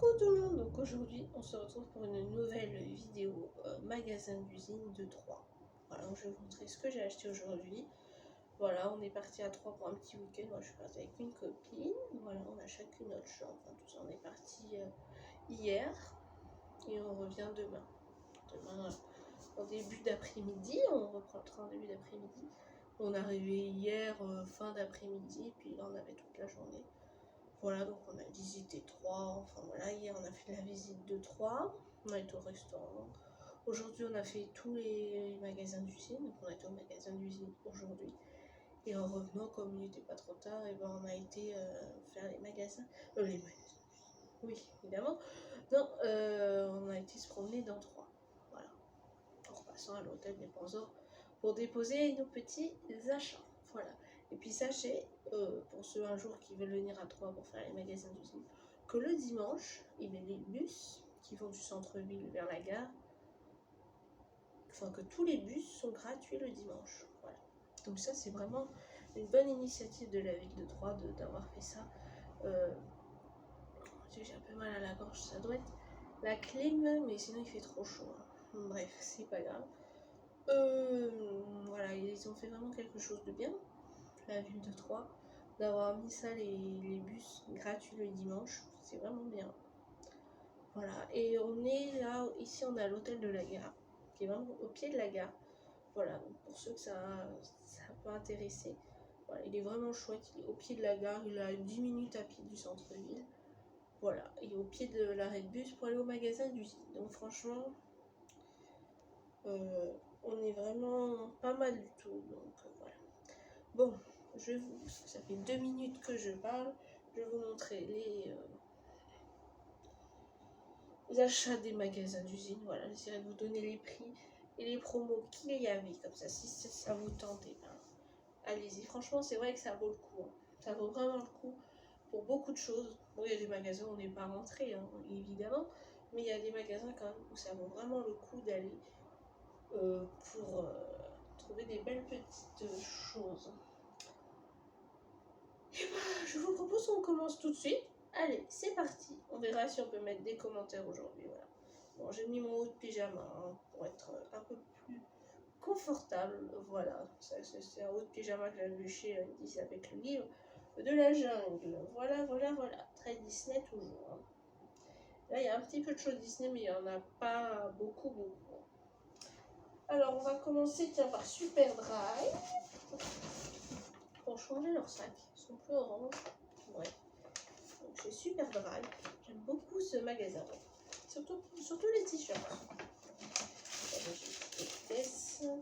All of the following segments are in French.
Coucou tout le monde, donc aujourd'hui on se retrouve pour une nouvelle vidéo magasin d'usine de Troyes. Voilà, donc je vais vous montrer ce que j'ai acheté aujourd'hui. Voilà, on est parti à Troyes pour un petit week-end. Moi je suis partie avec une copine. Voilà, on a chacune notre chambre. Enfin, tout ça, on est parti hier et on revient demain. Demain en début d'après-midi, on reprend le train en début d'après-midi. On est arrivé hier fin d'après-midi, puis là on avait toute la journée. Voilà, donc on a visité Troyes, enfin voilà, hier on a fait la visite de Troyes, on a été au restaurant. Aujourd'hui on a fait tous les magasins d'usine, donc on a été au magasin d'usine aujourd'hui. Et en revenant, comme il n'était pas trop tard, et ben on a été faire les magasins, oui évidemment, non, on a été se promener dans Troyes, voilà, en repassant à l'hôtel des Panzors pour déposer nos petits achats, voilà. Et puis sachez, pour ceux un jour qui veulent venir à Troyes pour faire les magasins d'usine, que le dimanche, il y a des bus qui vont du centre-ville vers la gare. Enfin, que tous les bus sont gratuits le dimanche. Voilà. Donc ça, c'est vraiment une bonne initiative de la ville de Troyes d'avoir fait ça. J'ai un peu mal à la gorge, ça doit être la clim, mais sinon il fait trop chaud. Bref, c'est pas grave. Voilà, ils ont fait vraiment quelque chose de bien, la ville de Troyes, d'avoir mis ça, les bus gratuits le dimanche, c'est vraiment bien. Voilà, et on est là, ici on a l'hôtel de la gare, qui est vraiment au pied de la gare. Voilà, donc pour ceux que ça peut intéresser, voilà, il est vraiment chouette, il est au pied de la gare, il a 10 minutes à pied du centre-ville. Voilà, il est au pied de l'arrêt de bus pour aller au magasin d'usine. Donc franchement, on est vraiment pas mal du tout, donc voilà. Bon, ça fait 2 minutes que je parle, je vais vous montrer les achats des magasins d'usine. Voilà, j'essaierai de vous donner les prix et les promos qu'il y avait, comme ça, si ça vous tente, ben, allez-y. Franchement, c'est vrai que ça vaut le coup, hein. Ça vaut vraiment le coup pour beaucoup de choses. Bon, il y a des magasins où on n'est pas rentré, hein, évidemment, mais il y a des magasins quand même où ça vaut vraiment le coup d'aller pour trouver des belles petites choses. Et bah, je vous propose qu'on commence tout de suite. Allez, c'est parti. On verra si on peut mettre des commentaires aujourd'hui. Voilà. Bon, j'ai mis mon haut de pyjama hein, pour être un peu plus confortable. Voilà, c'est un haut de pyjama que j'avais chez Indice avec le livre de la jungle. Voilà, voilà, voilà. Très Disney toujours. Hein. Là, il y a un petit peu de choses Disney, mais il n'y en a pas beaucoup, beaucoup. Alors, on va commencer tiens, par Super Dry. Pour changer leur sac. Ils sont plus orange. Ouais. Donc, chez Super Dry. J'aime beaucoup ce magasin. Surtout les t-shirts. Donc,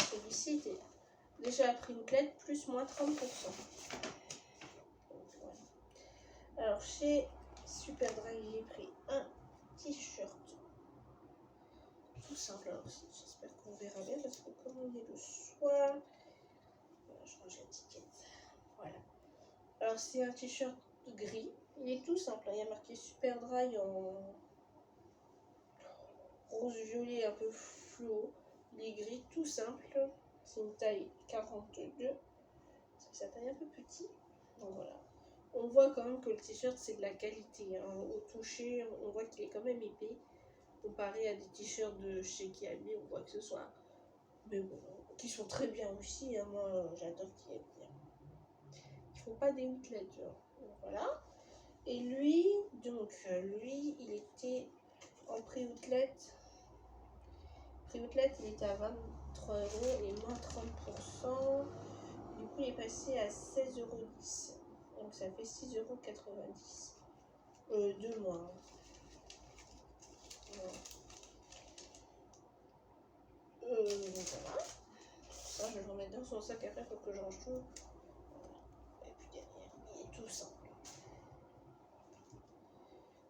celui-ci était déjà à prix outlet plus moins 30%. Donc, voilà. Alors, chez Super Dry, j'ai pris un t-shirt. Tout simple. Alors, j'espère qu'on verra bien parce que comme on est le soir, voilà, je range l'étiquette. Voilà. Alors, c'est un t-shirt gris. Il est tout simple. Il y a marqué Super Dry en rose-violet un peu fluo. Il est gris, tout simple. C'est une taille 42. Ça taille un peu petit. Donc voilà. On voit quand même que le t-shirt c'est de la qualité. Hein. Au toucher, on voit qu'il est quand même épais. Comparé à des t-shirts de chez Kiabi ou quoi que ce soit. Mais bon, qui sont très bien aussi. Hein. Moi, j'adore Kiabi. Ils font pas des outlets. Donc voilà. Et lui, il était en prix outlet. Prix outlet, il était à 23 € et moins 30%. Du coup, il est passé à 16,10 €. Donc, ça fait 6,90 € de moins. Voilà. Ça, je vais le remettre dans son sac. Après, il faut que je range tout. Et puis derrière, il est tout simple.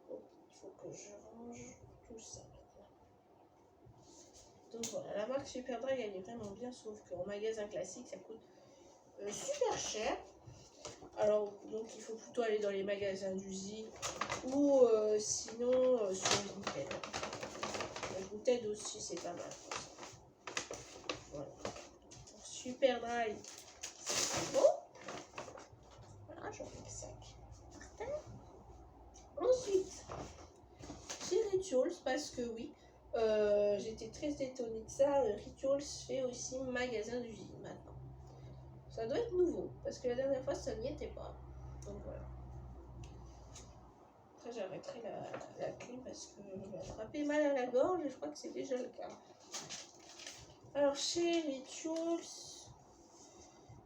Donc, il faut que je range tout ça. Donc voilà, la marque Super Dry, elle est vraiment bien, sauf qu'en magasin classique, ça coûte super cher. Alors, donc il faut plutôt aller dans les magasins d'usine ou sinon sur Vinted. Vinted aussi, c'est pas mal. Voilà. Donc, Super Dry, c'est bon. Voilà, je remets le sac par terre. Ensuite, chez Rituals, parce que oui, j'étais très étonnée de ça, Rituals fait aussi magasin d'usine maintenant. Ça doit être nouveau, parce que la dernière fois, ça n'y était pas. Donc voilà. Après, j'arrêterai la clim parce que je vais attraper mal à la gorge et je crois que c'est déjà le cas. Alors, chez Rituals,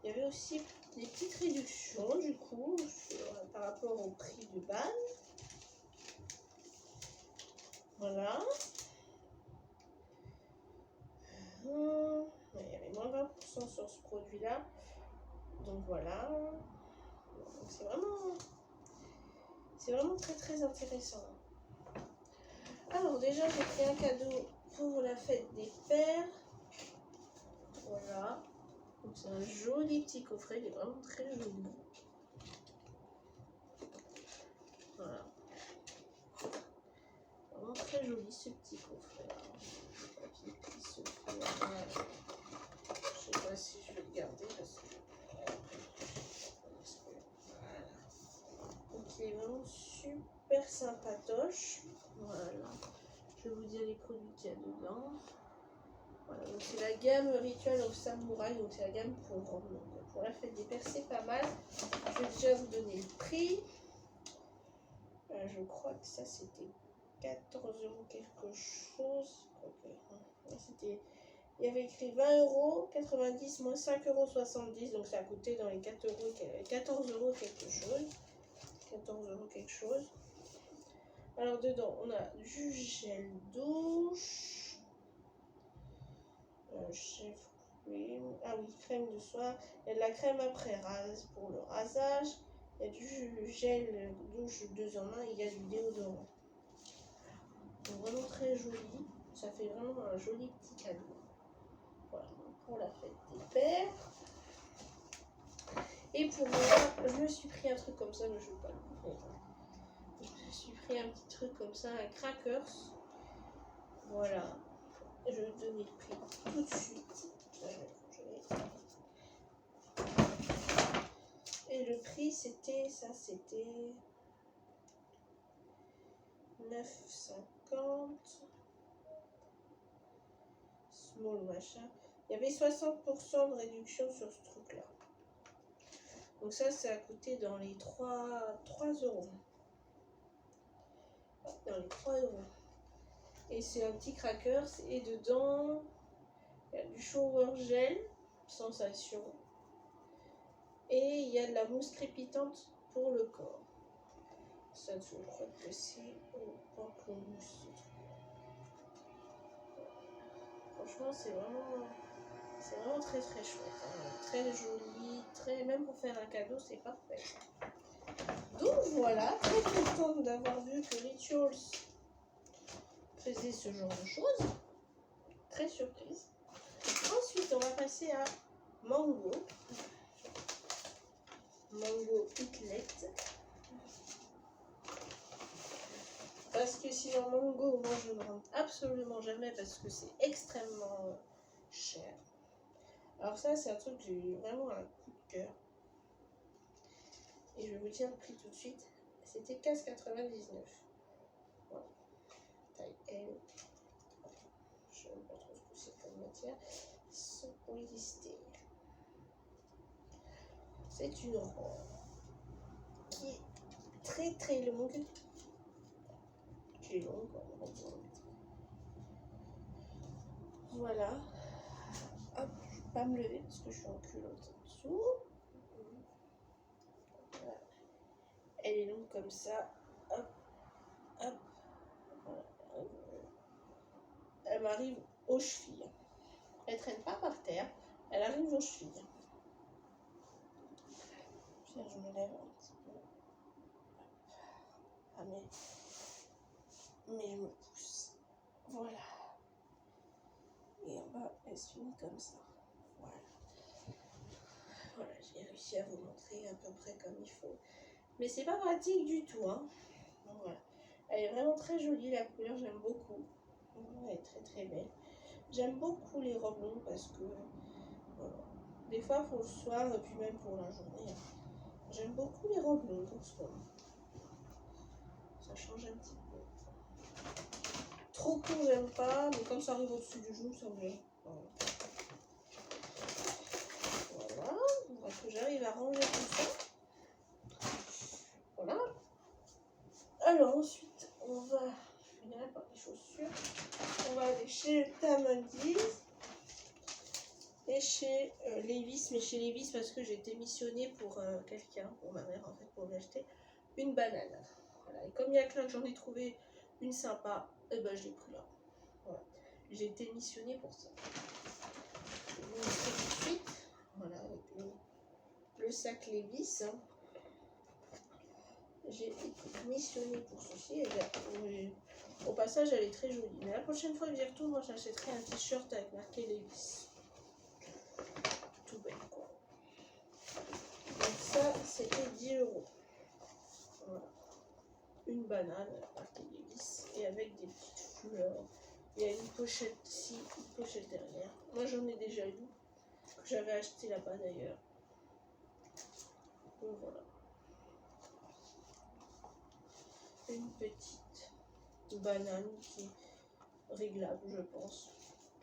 il y avait aussi des petites réductions du coup par rapport au prix de base. Voilà. Il y avait moins 20% sur ce produit-là. Donc voilà. Donc c'est vraiment très très intéressant. Alors déjà, j'ai pris un cadeau pour la fête des pères. Voilà. Donc c'est un joli petit coffret, il est vraiment très joli. Voilà. Vraiment très joli ce petit coffret. Le papier qui se fait. Voilà. Je sais pas si je vais le garder parce que. Voilà. Donc il est vraiment super sympatoche. Voilà. Je vais vous dire les produits qu'il y a dedans. Voilà, donc c'est la gamme Ritual of Samurai, donc c'est la gamme pour la fête des pères, c'est pas mal. Je vais déjà vous donner le prix. Je crois que ça c'était 14 € quelque chose. Okay. Il y avait écrit 20 € 90 moins 5 € 70, donc ça a coûté dans les 14 € quelque chose. 14 € quelque chose. Alors dedans on a du gel douche, chef cream, ah oui, crème de soin, il y a de la crème après rase pour le rasage, il y a du gel douche 2 en 1, il y a du déodorant. Donc vraiment très joli, ça fait vraiment un joli petit cadeau. Voilà, pour la fête des pères. Et pour moi, je me suis pris un truc comme ça, mais je ne vais pas le montrer. Je me suis pris un petit truc comme ça, un crackers. Voilà. Je vais te donner le prix tout de suite. Et le prix, c'était 9,50. Small machin. Il y avait 60% de réduction sur ce truc-là. Donc ça a coûté dans les 3 €. Dans les 3 €. Et c'est un petit crackers. Et dedans, il y a du shower gel, sensation. Et il y a de la mousse crépitante pour le corps. Ça, je crois que c'est au pamplemousse. Franchement, c'est vraiment très très chouette. Hein. Très joli. Même pour faire un cadeau, c'est parfait. Donc voilà, très contente d'avoir vu que Rituals faisait ce genre de choses. Très surprise. Ensuite, on va passer à Mango. Mango Hitlet. Parce que sinon Mango, moi je ne rentre absolument jamais parce que c'est extrêmement cher. Alors ça, c'est un truc que j'ai eu vraiment un coup de cœur. Et je vais vous dire le prix tout de suite. C'était 15,99. Voilà. Taille L. Je ne sais pas trop ce que c'est comme matière. C'est polystyrène. C'est une robe qui est très très longue. Qui est longue, on va dire. Voilà. Hop, je ne vais pas me lever parce que je suis en culotte en dessous. Voilà. Elle est longue comme ça. Hop, hop. Voilà. Elle m'arrive aux chevilles. Elle ne traîne pas par terre. Elle arrive aux chevilles. Puis je me lève un petit peu. Ah mais je me pousse. Voilà. Et en bas, elle se finit comme ça. Voilà. Voilà, j'ai réussi à vous montrer à peu près comme il faut. Mais c'est pas pratique du tout. Hein. Donc, voilà. Elle est vraiment très jolie, la couleur, j'aime beaucoup. Elle est très très belle. J'aime beaucoup les robes longues parce que des fois, pour le soir et puis même pour la journée. J'aime beaucoup les robes longues en ce moment. Ça change un petit peu. Trop court, j'aime pas, mais comme ça arrive au-dessus du genou, ça me va. Voilà. On va que j'arrive à ranger tout ça. Voilà. Alors ensuite, on va finir par les chaussures. On va aller chez Tam Undies et chez Levi's, mais chez Levi's parce que j'ai été missionnée pour quelqu'un, pour ma mère en fait, pour lui acheter une banane. Voilà. Et comme il y a que là que j'en ai trouvé une sympa, et ben je l'ai pris là. Voilà. J'ai été missionnée pour ça. Je vais vous montrer tout de suite. Voilà, avec le sac Levi's. Hein. J'ai été missionnée pour ceci. Et au passage, elle est très jolie. Mais la prochaine fois que j'y retourne, moi j'achèterai un t-shirt avec marqué Levi's. Tout bête quoi. Donc ça, c'était 10 €. Voilà. Une banane marquée Levi's et avec des petites fleurs. Il y a une pochette ici, une pochette derrière. Moi j'en ai déjà eu, que j'avais acheté là-bas d'ailleurs. Donc voilà. Une petite banane qui est réglable, je pense.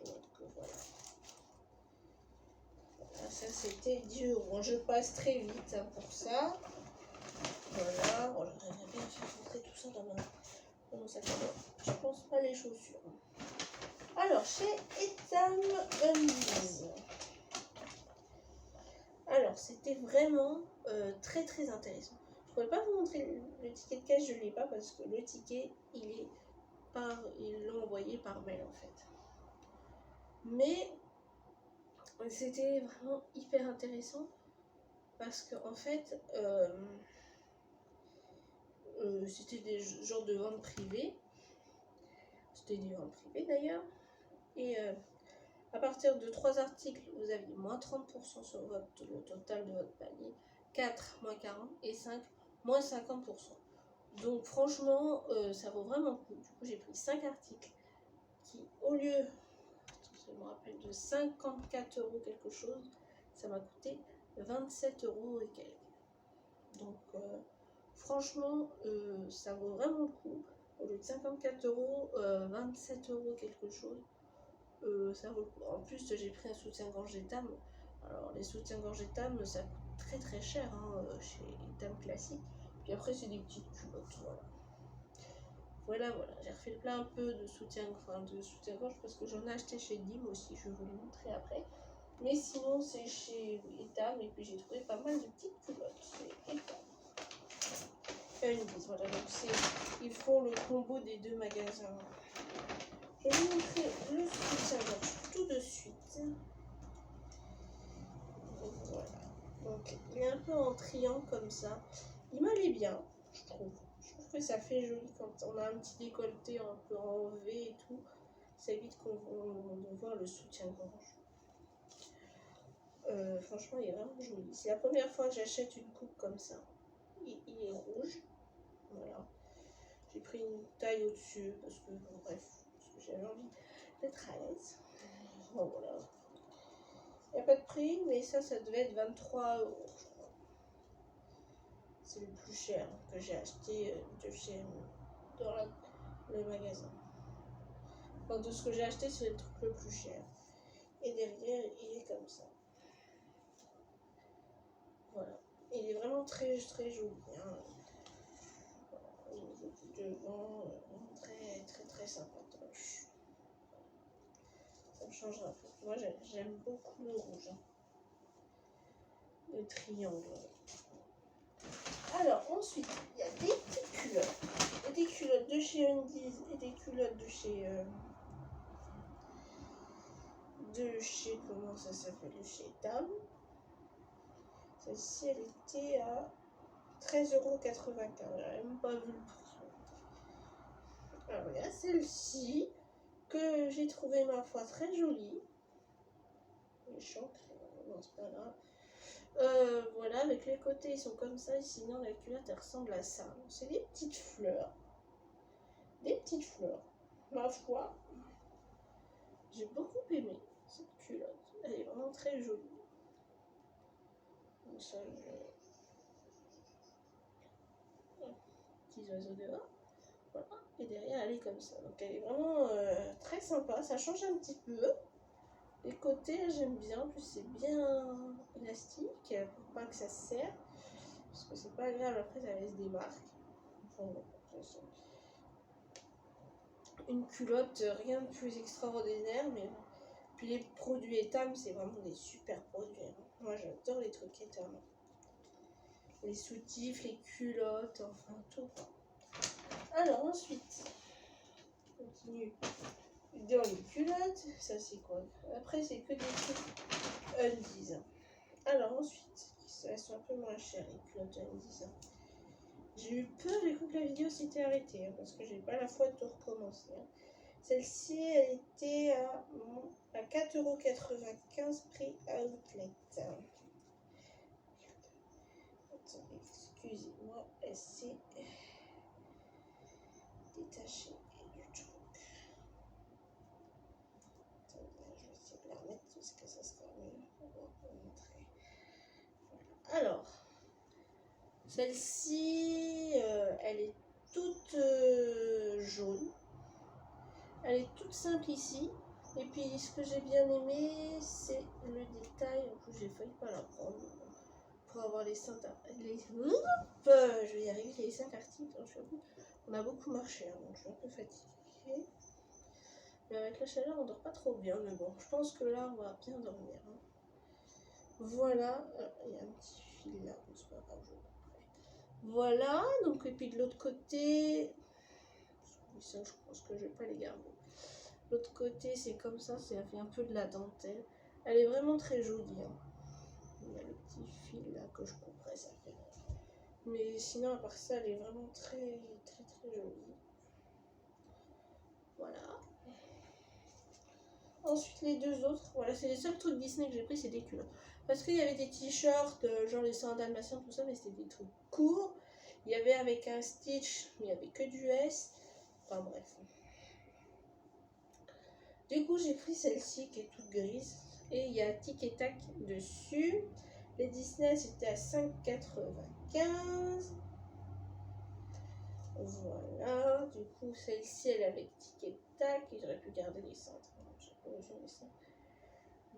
Donc voilà. Voilà, ça c'était 10 €. Je passe très vite hein, pour ça. Voilà. Oh, j'aimerais bien faire rentrer tout ça dans mon sac à dos. Je pense pas les chaussures. Alors, chez Tam Undies. Alors, c'était vraiment très très intéressant. Je pourrais pas vous montrer le ticket de caisse, je l'ai pas parce que le ticket, ils l'ont envoyé par mail en fait. Mais c'était vraiment hyper intéressant parce que en fait, c'était des genres de ventes privées. C'était des ventes privées d'ailleurs. Et à partir de 3 articles, vous aviez moins 30% sur le total de votre panier, 4 moins 40 et 5 moins 50%. Donc franchement, ça vaut vraiment le coup. Du coup, j'ai pris 5 articles qui, au lieu, je me rappelle, de 54 € quelque chose, ça m'a coûté 27 € et quelques. Donc franchement, ça vaut vraiment le coup. Au lieu de 54 €, 27 € quelque chose. Ça vaut le coup. En plus, j'ai pris un soutien-gorge Tam. Alors, les soutiens-gorge Tam, ça coûte très très cher hein, chez Tam classique. Puis après, c'est des petites culottes. Voilà. J'ai refait le plein un peu de soutien-gorge parce que j'en ai acheté chez Dim aussi. Je vais vous le montrer après. Mais sinon, c'est chez Tam et puis j'ai trouvé pas mal de petites culottes. C'est Tam. Undies, voilà. Donc, ils font le combo des deux magasins. Je vais vous montrer le soutien-gorge tout de suite. Voilà. Donc il est un peu en triangle comme ça. Il m'allait bien, je trouve. Je trouve que ça fait joli quand on a un petit décolleté un peu en V et tout. Ça évite qu'on voit le soutien-gorge. Franchement, il est vraiment joli. C'est la première fois que j'achète une coupe comme ça. Il est rouge. Voilà. J'ai pris une taille au-dessus parce que, bon, bref, parce que j'avais envie d'être à l'aise. Bon, voilà. Il n'y a pas de prix, mais ça devait être 23 €, je crois. C'est le plus cher que j'ai acheté de chez dans le magasin. Enfin, de ce que j'ai acheté, c'est le truc le plus cher. Et derrière, il est comme ça. Voilà. Il est vraiment très très joli. Hein. Voilà. Au niveau du devant, très très très sympatoche. Ça me change un peu. Moi, j'aime beaucoup le rouge. Hein. Le triangle. Alors, ensuite, il y a des petites culottes. Il y a des culottes de chez Undies et des culottes de chez... comment ça s'appelle, de chez Tam. Celle-ci, elle était à 13,95 €. J'avais même pas vu le prix. Alors, il y a celle-ci que j'ai trouvé ma foi très jolie. Méchante, non, c'est pas grave. Voilà, avec les côtés ils sont comme ça, et sinon la culotte elle ressemble à ça. C'est des petites fleurs. Des petites fleurs. Ma foi, j'ai beaucoup aimé cette culotte. Elle est vraiment très jolie. Donc ça, petits oiseaux dehors. et derrière elle est comme ça. Donc elle est vraiment très sympa, ça change un petit peu. Les côtés j'aime bien, en plus c'est bien élastique pour pas que ça se serre. Parce que c'est pas agréable, après ça laisse des marques. Enfin, bon, une culotte, rien de plus extraordinaire, mais bon. Puis les produits Etam, c'est vraiment des super produits. Hein. Moi j'adore les trucs Etam. Les soutifs, les culottes, enfin tout. Alors ensuite, on continue dans les culottes. Ça c'est quoi? Après c'est que des trucs Undies. Alors ensuite, elles sont un peu moins chères les culottes Undies. J'ai eu peur, j'ai cru que la vidéo s'était arrêtée, hein, parce que j'ai pas la foi de tout recommencer. Hein. Celle-ci, elle était à 4,95 € prix outlet. Excusez-moi, elle s'est détachée du truc. Attendez, je vais essayer de la remettre parce que ça sera mieux pour vous montrer. Voilà. Alors, celle-ci, elle est toute jaune. Elle est toute simple ici. Et puis ce que j'ai bien aimé, c'est le détail. En plus, j'ai failli pas la prendre pour avoir les seins. Je vais y arriver, les 5 articles. On a beaucoup marché, hein, donc je suis un peu fatiguée. Mais avec la chaleur, on dort pas trop bien. Mais bon, je pense que là, on va bien dormir. Hein. Voilà. Il y a un petit fil là, c'est pas grave, je le couperai. Voilà. Donc, et puis de l'autre côté, ça, je pense que je vais pas les garder. L'autre côté, c'est comme ça fait un peu de la dentelle. Elle est vraiment très jolie. Hein. Il y a le petit fil là que je couperai, ça fait. Mais sinon, à part ça, elle est vraiment très jolie. Voilà. Ensuite, les deux autres, voilà, c'est les seuls trucs Disney que j'ai pris, c'est des culottes. Parce qu'il y avait des t-shirts, genre les seins dalmatiens, tout ça, mais c'était des trucs courts. Il y avait avec un Stitch, mais il n'y avait que du S. Enfin bref. Du coup, j'ai pris celle-ci qui est toute grise. Et il y a Tic et Tac dessus. Les Disney, c'était à 5,95 €. Voilà. Du coup, celle-ci, elle est avec Tic et Tac. Et j'aurais pu garder les cintres. J'ai pas besoin des cintres.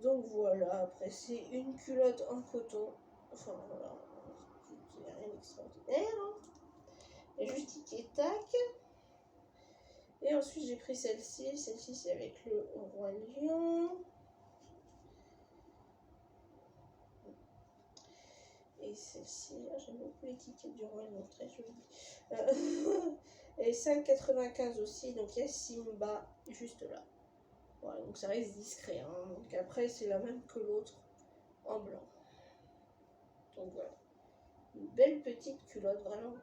Donc voilà. Après, c'est une culotte en coton. Enfin, voilà. Il n'y a rien d'extraordinaire. Hein. Il y a juste Tic et Tac. Et ensuite, j'ai pris celle-ci. Celle-ci, c'est avec le Roi Lion. Et celle-ci, j'aime beaucoup l'étiquette du Roi Lion, très jolie. Et 5,95 € aussi, donc il y a Simba juste là. Voilà, donc ça reste discret. Hein. Donc après, c'est la même que l'autre en blanc. Donc voilà. Une belle petite culotte, vraiment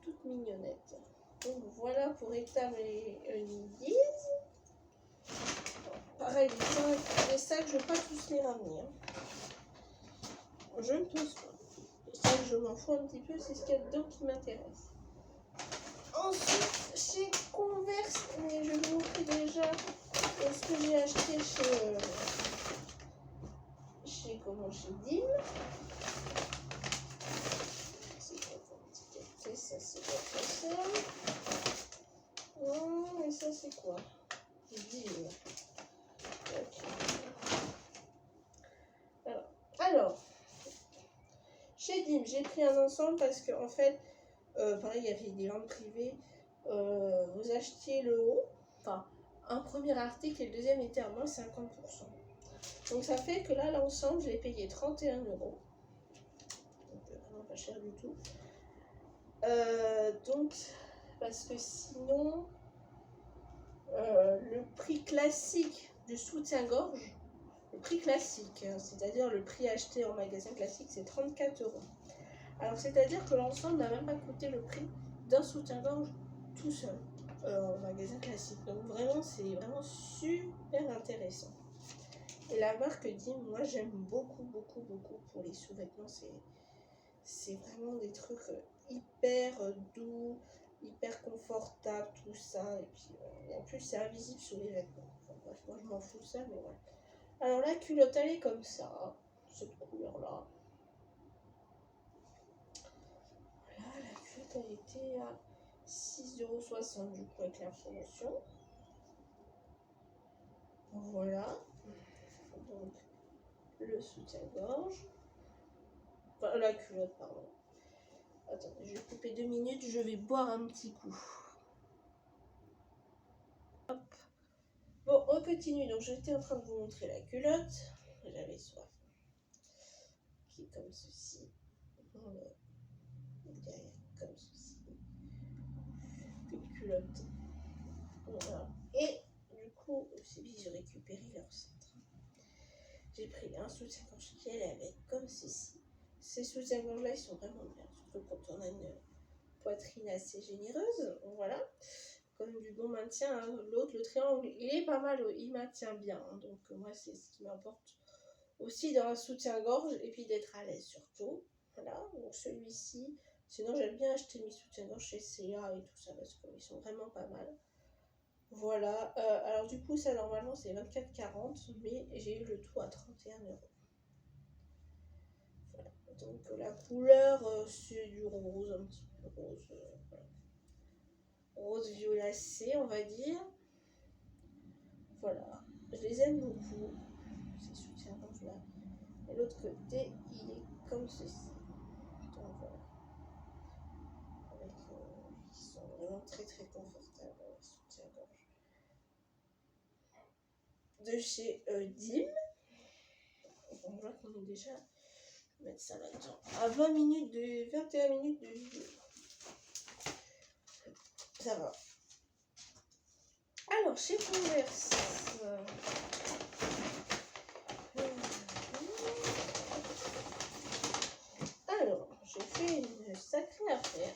toute mignonnette. Donc voilà pour Etam et Undies. Pareil, les sacs, je ne vais pas tous les ramener. Hein. Je ne pense pas. Les sacs, je m'en fous un petit peu, c'est ce qu'il y a dedans qui m'intéresse. Ensuite, chez Converse, mais je vais vous montrer déjà ce que j'ai acheté chez Dim. C'est quoi ton étiquette? Ça, c'est quoi ça? Non, mais ça, c'est quoi? Dim. Alors, chez Dim, j'ai pris un ensemble parce que en fait, pareil, il y avait des lampes privées. Vous achetiez le haut, enfin un premier article et le deuxième était à moins 50%. Donc ça fait que là, l'ensemble, je l'ai payé 31 €. Donc vraiment pas cher du tout. Donc, parce que sinon, le prix classique du soutien-gorge, le prix classique, hein, c'est-à-dire le prix acheté en magasin classique, c'est 34 €. Alors c'est-à-dire que l'ensemble n'a même pas coûté le prix d'un soutien-gorge tout seul en magasin classique. Donc vraiment, c'est vraiment super intéressant. Et la marque Dim, moi j'aime beaucoup pour les sous-vêtements. C'est vraiment des trucs hyper doux, hyper confortables, tout ça. Et puis en plus c'est invisible sur les vêtements. Enfin, bref, moi je m'en fous de ça, mais voilà. Alors la culotte elle est comme ça, cette couleur là. Voilà, la culotte elle était à 6,60 € du coup avec la promotion. Voilà. Donc le soutien-gorge. Enfin la culotte, pardon. Attendez, je vais couper 2 minutes, je vais boire un petit coup. Hop. Bon, on continue. Donc j'étais en train de vous montrer la culotte. J'avais soif. Qui est comme ceci. Derrière, comme ceci. Une culotte. Voilà. Et du coup, c'est bien, j'ai récupéré leur centre. J'ai pris un soutien-gorge qui allait avec, comme ceci. Ces soutiens-gorge là, ils sont vraiment bien, surtout quand on a une poitrine assez généreuse. Voilà. Comme du bon maintien. Hein. L'autre, le triangle, il est pas mal, il maintient bien. Hein. Donc, moi, c'est ce qui m'importe aussi dans un soutien-gorge et puis d'être à l'aise surtout. Voilà. Donc, celui-ci. Sinon, j'aime bien acheter mes soutiens-gorge chez CA et tout ça parce qu'ils sont vraiment pas mal. Voilà, alors du coup ça normalement c'est 24,40 mais j'ai eu le tout à 31 €. Voilà, donc la couleur c'est du rose, un petit peu rose, voilà. Rose violacé on va dire. Voilà, je les aime beaucoup, ces soutiens-gorge là. Et l'autre côté il est comme ceci. Donc voilà, avec, ils sont vraiment très très confortables les soutiens-gorge. De chez Dim. On voit qu'on est déjà, je vais mettre ça là-dedans, à 21 minutes de vidéo. Ça va. Alors, chez Converse, alors, j'ai fait une sacrée affaire.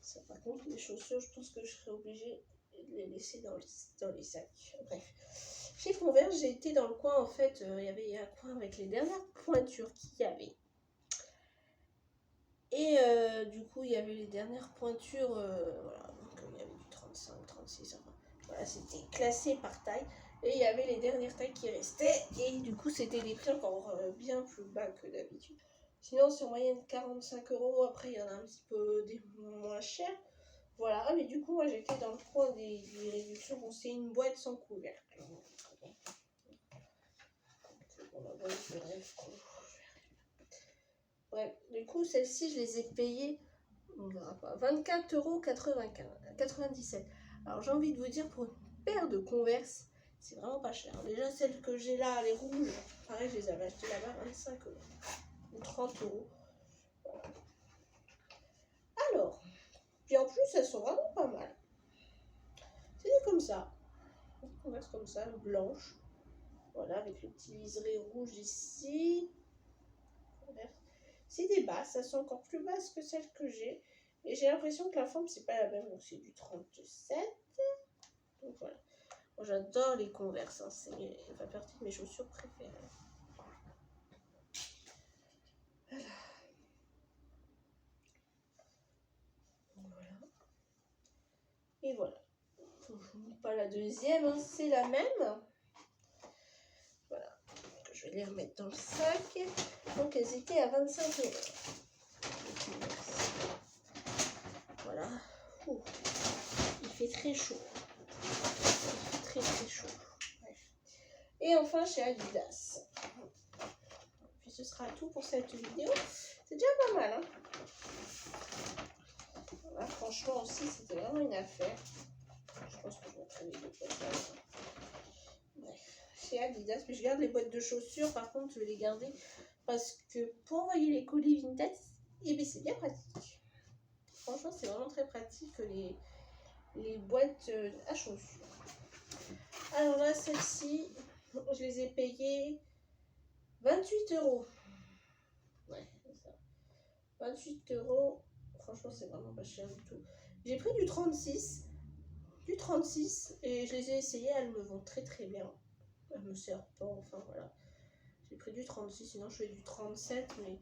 Ça, par contre, les chaussures, je pense que je serais obligée de les laisser dans les sacs. Bref. Chez Converse, j'ai été dans le coin, en fait, il y avait un coin avec les dernières pointures qu'il y avait. Et du coup, il y avait les dernières pointures, voilà, donc il y avait du 35, 36, enfin, voilà, c'était classé par taille. Et il y avait les dernières tailles qui restaient, et du coup, c'était des prix encore bien plus bas que d'habitude. Sinon, c'est en moyenne 45 €, après, il y en a un petit peu des moins chers. Voilà, mais du coup, moi, j'étais dans le coin des réductions. Bon, c'est une boîte sans couvercle. Bref, du coup, celles-ci, je les ai payées, on verra pas, 24,97 €. Alors, j'ai envie de vous dire, pour une paire de Converse, c'est vraiment pas cher. Déjà, celles que j'ai là, les rouges, pareil, je les avais achetées là-bas 25 € ou 30 €. Voilà. Alors, puis en plus, elles sont vraiment pas mal. C'est des comme ça. Des Converse comme ça, blanches. Voilà, avec le petit liseré rouge ici. C'est des basses, elles sont encore plus basses que celles que j'ai. Et j'ai l'impression que la forme, c'est pas la même. Donc, c'est du 37. Donc, voilà. Moi, j'adore les Converse. Hein. Ça fait partie de mes chaussures préférées. Voilà. Voilà. Et voilà. Je ne vous montre pas la deuxième. Hein. C'est la même. Voilà. Donc, je vais les remettre dans le sac. Donc, elles étaient à 25 €. Voilà. Ouh. Il fait très chaud. Très très chaud. Bref. Et enfin chez Adidas. Puis ce sera tout pour cette vidéo. C'est déjà pas mal. Hein, voilà, franchement aussi c'était vraiment une affaire. Je pense que je mettrai les deux boîtes là. Bref. Chez Adidas. Puis je garde les boîtes de chaussures. Par contre je vais les garder parce que pour envoyer les colis vintage, eh bien, c'est bien pratique. Franchement c'est vraiment très pratique les boîtes à chaussures. Alors là, celle-ci, je les ai payées 28 €. Ouais, c'est ça. 28 €. Franchement, c'est vraiment pas cher du tout. J'ai pris du 36. Du 36. Et je les ai essayées. Elles me vont très très bien. Elles me servent pas. Enfin, voilà. J'ai pris du 36. Sinon, je fais du 37. Mais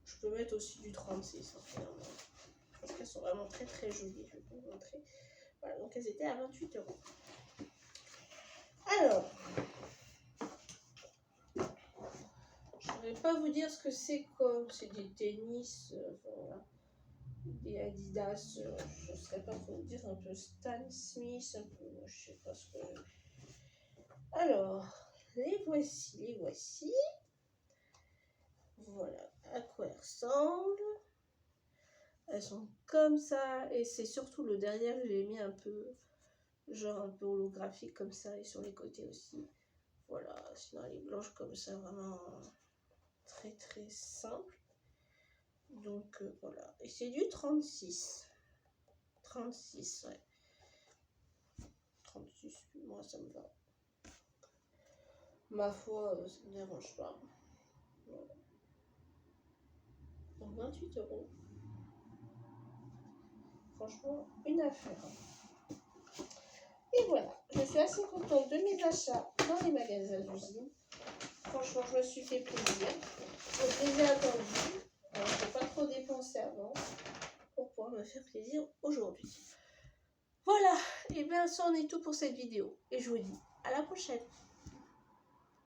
je peux mettre aussi du 36. Hein, finalement. Parce qu'elles sont vraiment très très jolies. Je vais vous montrer. Voilà. Donc, elles étaient à 28 €. Alors, je vais pas vous dire ce que c'est comme. C'est des tennis, voilà. Des Adidas, je ne saurais pas trop dire, un peu Stan Smith, un peu, je sais pas ce que. Alors, les voici. Voilà à quoi elles ressemblent. Elles sont comme ça, et c'est surtout le derrière que j'ai mis un peu, genre un peu holographique comme ça, et sur les côtés aussi. Voilà, sinon elle est blanche comme ça, vraiment très très simple. Donc voilà, et c'est du 36. 36, ouais. 36, moi ça me va. Ma foi, ça me dérange pas. Voilà. Donc 28 €. Franchement, une affaire. Et voilà, je suis assez contente de mes achats dans les magasins d'usine. Franchement, je me suis fait plaisir. Je les ai attendus. Alors, je n'ai pas trop dépensé avant pour pouvoir me faire plaisir aujourd'hui. Voilà, et bien ça en est tout pour cette vidéo. Et je vous dis à la prochaine.